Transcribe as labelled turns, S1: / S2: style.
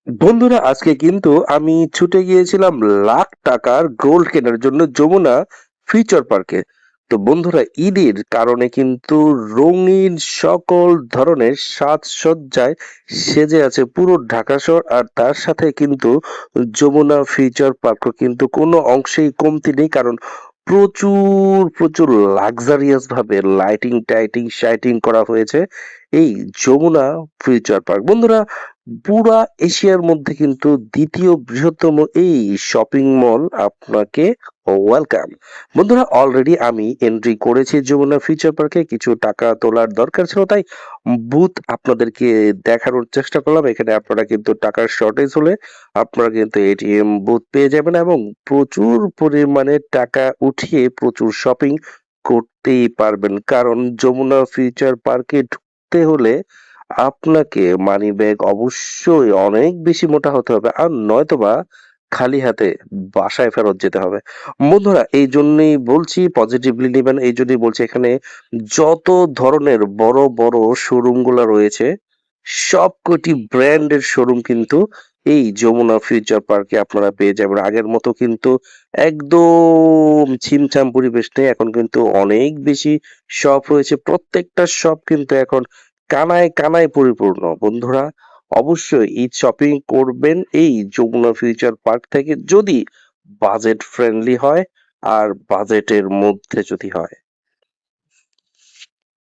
S1: বন্ধুরা, আজকে কিন্তু আমি ছুটে গিয়েছিলাম লাখ টাকার গোল্ড কেনার জন্য যমুনা ফিউচার পার্কে। তো বন্ধুরা, ঈদের কারণে কিন্তু রঙিন সকল ধরনের সাজসজ্জায় সেজে আছে পুরো ঢাকা শহর। আর তার সাথে কিন্তু যমুনা ফিউচার পার্কও কিন্তু কোনো অংশেই কমতি নেই, কারণ প্রচুর প্রচুর লাক্সারিয়াস ভাবে লাইটিং টাইটিং শাইটিং করা হয়েছে এই যমুনা ফিউচার পার্ক। বন্ধুরা, পুরা এশিয়ার মধ্যে কিন্তু দ্বিতীয় বৃহত্তম এই শপিং মল আপনাকে ওয়েলকাম। বন্ধুরা, অলরেডি আমি এন্ট্রি করেছি যমুনা ফিউচার পার্কে। কিছু টাকা তোলার দরকার ছিল, তাই বুথ আপনাদেরকে দেখানোর চেষ্টা করলাম। এখানে আপনারা কিন্তু টাকার শর্টেজ হলে আপনারা কিন্তু এটিএম বুথ পেয়ে যাবেন এবং প্রচুর পরিমাণে টাকা উঠিয়ে প্রচুর শপিং করতেই পারবেন, কারণ যমুনা ফিউচার পার্কে ঢুকতে হলে আপনাকে মানি ব্যাগ অবশ্যই অনেক বেশি মোটা হতে হবে, আর নয়তোবা খালি হাতে বাসায় ফেরত যেতে হবে। বন্ধুরা, এই জন্যই বলছি পজিটিভলি নেবেন। এই জন্যই বলছি এখানে যত ধরনের বড় বড় শোরুম গুলা রয়েছে, সবকটি ব্র্যান্ডের শোরুম কিন্তু এই যমুনা ফিউচার পার্কে আপনারা পেয়ে যাবেন। আগের মতো কিন্তু একদম ছিমছাম পরিবেশ নেই, এখন কিন্তু অনেক বেশি শপ হয়েছে। প্রত্যেকটা শপ কিন্তু এখন কানায় কানায় পরিপূর্ণ। বন্ধুরা, অবশ্যই ঈদ শপিং করবেন এই যমুনা ফিউচার পার্ক থেকে, যদি বাজেট ফ্রেন্ডলি হয় আর বাজেটের মধ্যে যদি হয়।